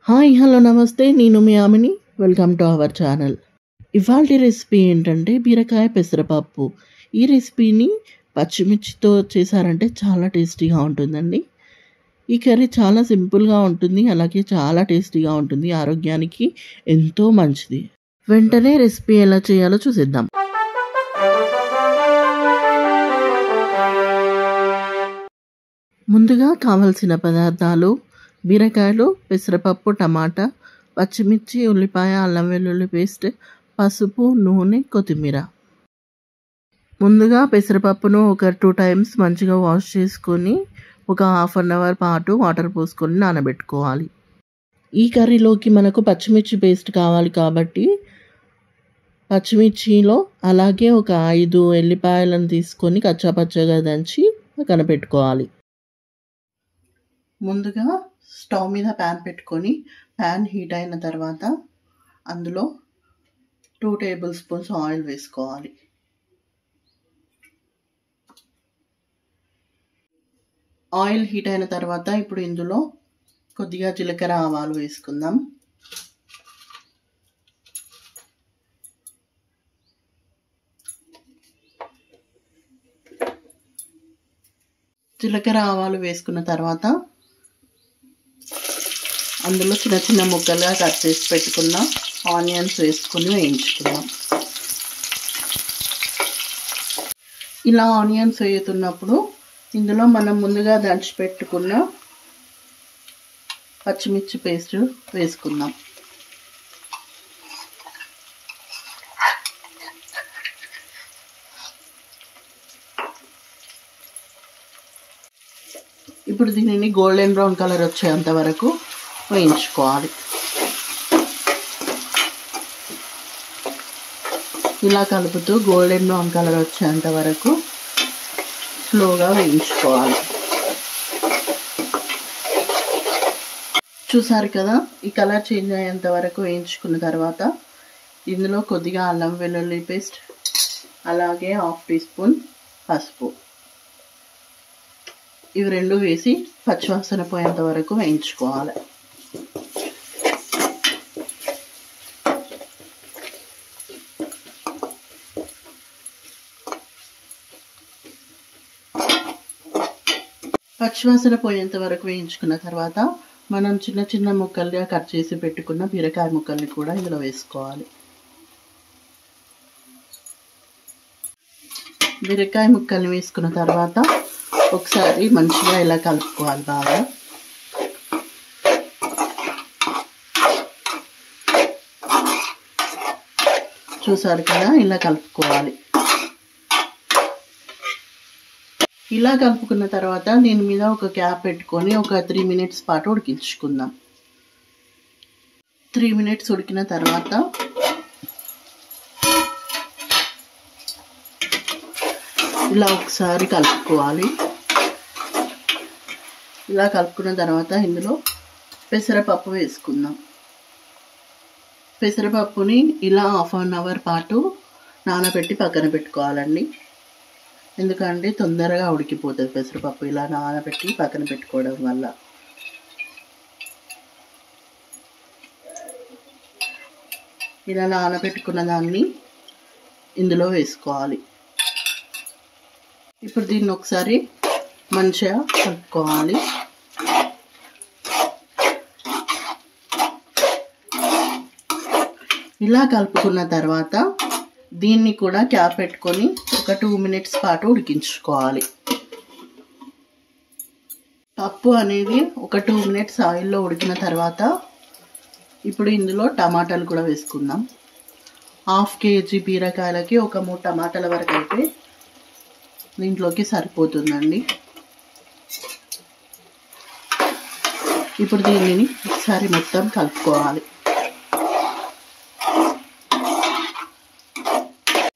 Hi hello నమస్తే, నేను మీ ఆమెని. Welcome to our channel. ఇవాల్టి రెసిపీ ఏంటంటే బీరకాయ పెసరపప్పు. ఈ రెసిపీని పచ్చిమిర్చితో చేశారంటే చాలా టేస్టీగా ఉంటుందండి. ఈ కర్రీ చాలా సింపుల్గా ఉంటుంది, అలాగే చాలా టేస్టీగా ఉంటుంది, ఆరోగ్యానికి ఎంతో మంచిది. వెంటనే రెసిపీ ఎలా చేయాలో చూసేద్దాం. ముందుగా కావలసిన పదార్థాలు: బీరకాయలు, పెసరపప్పు, టమాటా, పచ్చిమిర్చి, ఉల్లిపాయ, అల్లం వెల్లుల్లి పేస్ట్, పసుపు, నూనె, కొత్తిమీర. ముందుగా పెసరపప్పును ఒక 2 times మంచిగా వాష్ చేసుకొని ఒక 1/2 hour పాటు వాటర్ పోసుకొని నానబెట్టుకోవాలి. ఈ కర్రీలోకి మనకు పచ్చిమిర్చి పేస్ట్ కావాలి కాబట్టి పచ్చిమిర్చిలో అలాగే ఒక 5 ఎల్లిపాయలను తీసుకొని కచ్చాపచ్చగా దంచి పక్కన పెట్టుకోవాలి. ముందుగా స్టవ్ మీద ప్యాన్ పెట్టుకొని ప్యాన్ హీట్ అయిన తర్వాత అందులో 2 tablespoons ఆయిల్ వేసుకోవాలి. ఆయిల్ హీట్ అయిన తర్వాత ఇప్పుడు ఇందులో కొద్దిగా జీలకర్ర ఆవాలు వేసుకుందాం. జీలకర్ర ఆవాలు వేసుకున్న తర్వాత అందులో చిన్న చిన్న ముక్కలుగా కట్ చేసి పెట్టుకున్న ఆనియన్స్ వేసుకొని వేయించుకుందాం. ఇలా ఆనియన్స్ వేయుతున్నప్పుడు ఇందులో మనం ముందుగా దంచి పెట్టుకున్న పచ్చిమిర్చి పేస్ట్ వేసుకుందాం. ఇప్పుడు దీనిని గోల్డెన్ బ్రౌన్ కలర్ వచ్చేంత వరకు వేయించుకోవాలి. ఇలా కలుపుతూ గోల్డెన్ బ్రౌన్ కలర్ వచ్చేంత వరకు స్లోగా వేయించుకోవాలి. చూసారు కదా, ఈ కలర్ చేంజ్ అయ్యేంత వరకు వేయించుకున్న తర్వాత ఇందులో కొద్దిగా అల్లం వెల్లుల్లి పేస్ట్, అలాగే 1/2 teaspoon పసుపు, ఇవి రెండు వేసి పచ్చివాసన పోయేంత వరకు వేయించుకోవాలి. పచ్చివాసన పోయేంత వరకు వేయించుకున్న తర్వాత మనం చిన్న చిన్న ముక్కలుగా కట్ చేసి పెట్టుకున్న బీరకాయ ముక్కల్ని కూడా ఇందులో వేసుకోవాలి. బీరకాయ ముక్కల్ని వేసుకున్న తర్వాత ఒకసారి మంచిగా ఇలా కలుపుకోవాలి బాగా. చూసారు కదా, ఇలా కలుపుకోవాలి. ఇలా కలుపుకున్న తర్వాత దీని మీద ఒక క్యాప్ పెట్టుకొని ఒక 3 minutes పాటు ఉడికించుకుందాం. 3 minutes ఉడికిన తర్వాత ఇలా ఒకసారి కలుపుకోవాలి. ఇలా కలుపుకున్న తర్వాత ఇందులో పెసరపప్పు వేసుకుందాం. పెసరపప్పుని ఇలా 1/2 hour పాటు నానబెట్టి పక్కన పెట్టుకోవాలండి. ఎందుకంటే తొందరగా ఉడికిపోతుంది పెసరపప్పు ఇలా నానబెట్టి పక్కన పెట్టుకోవడం వల్ల. ఇలా నానబెట్టుకున్న దాన్ని ఇందులో వేసుకోవాలి. ఇప్పుడు దీన్ని ఒకసారి మంచిగా కలుపుకోవాలి. ఇలా కలుపుకున్న తర్వాత దీన్ని కూడా క్యాప్ పెట్టుకొని ఒక 2 minutes పాటు ఉడికించుకోవాలి. పప్పు అనేది ఒక 2 minutes ఆయిల్లో ఉడికిన తర్వాత ఇప్పుడు ఇందులో టమాటాలు కూడా వేసుకుందాం. 1/2 kg బీరకాయలకి ఒక 3 టమాటాల వరకు అయితే దీంట్లోకి సరిపోతుందండి. ఇప్పుడు దీనిని ఒకసారి మొత్తం కలుపుకోవాలి.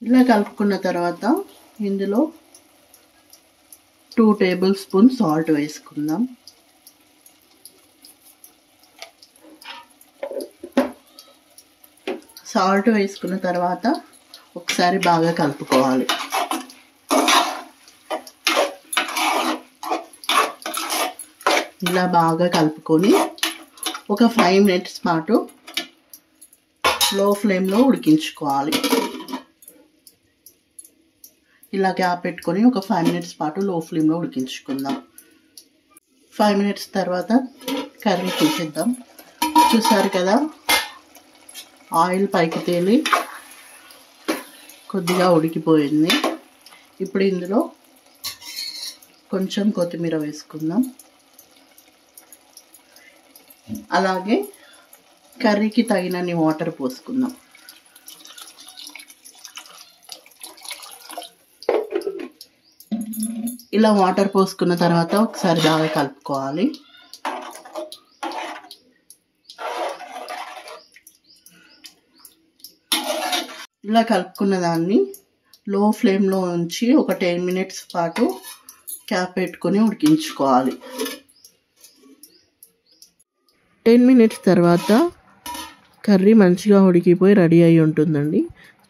ఇలా కలుపుకున్న తర్వాత ఇందులో 2 tablespoons సాల్ట్ వేసుకుందాం. సాల్ట్ వేసుకున్న తర్వాత ఒకసారి బాగా కలుపుకోవాలి. ఇలా బాగా కలుపుకొని ఒక 5 మినిట్స్ పాటు లో ఫ్లేమ్లో ఉడికించుకోవాలి. ఇలా గ్యాప్ పెట్టుకొని ఒక 5 మినిట్స్ పాటు లో ఫ్లేమ్లో ఉడికించుకుందాం. 5 మినిట్స్ తర్వాత కర్రీ తీసేద్దాం. చూసారు కదా, ఆయిల్ పైకి తేలి కొద్దిగా ఉడికిపోయింది. ఇప్పుడు ఇందులో కొంచెం కొత్తిమీర వేసుకుందాం. అలాగే కర్రీకి తగినన్ని వాటర్ పోసుకుందాం. ఇలా వాటర్ పోసుకున్న తర్వాత ఒకసారి బాగా కలుపుకోవాలి. ఇలా కలుపుకున్న దాన్ని లో ఫ్లేమ్లో ఉంచి ఒక 10 మినిట్స్ పాటు క్యాప్ పెట్టుకొని ఉడికించుకోవాలి. 10 మినిట్స్ తర్వాత కర్రీ మంచిగా ఉడికిపోయి రెడీ అయి ఉంటుందండి.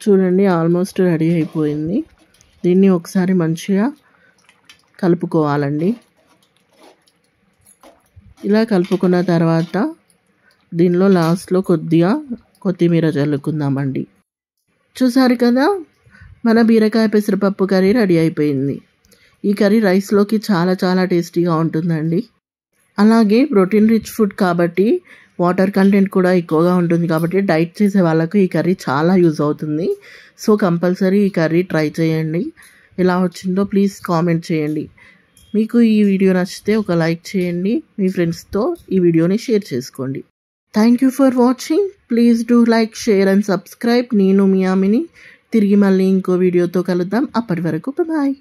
చూడండి, ఆల్మోస్ట్ రెడీ అయిపోయింది. దీన్ని ఒకసారి మంచిగా కలుపుకోవాలండి. ఇలా కలుపుకున్న తర్వాత దీనిలో లాస్ట్లో కొద్దిగా కొత్తిమీర చల్లుకుందామండి. చూసారు కదా, మన బీరకాయ పెసరపప్పు కర్రీ రెడీ అయిపోయింది. ఈ కర్రీ రైస్లోకి చాలా చాలా టేస్టీగా ఉంటుందండి. అలాగే ప్రోటీన్ రిచ్ ఫుడ్ కాబట్టి వాటర్ కంటెంట్ కూడా ఎక్కువగా ఉంటుంది కాబట్టి డైట్ చేసే వాళ్ళకు ఈ కర్రీ చాలా యూజ్ అవుతుంది. సో కంపల్సరీ ఈ కర్రీ ట్రై చేయండి. ఎలా వచ్చిందో ప్లీజ్ కామెంట్ చేయండి. మీకు ఈ వీడియో నచ్చితే ఒక లైక్ చేయండి. మీ ఫ్రెండ్స్తో ఈ వీడియోని షేర్ చేసుకోండి. Thank you for watching. Please do like, share and subscribe. నేను మీ ఆమిని. తిరిగి మళ్ళీ ఇంకో వీడియోతో కలుద్దాం. అప్పటి వరకు బాయ్.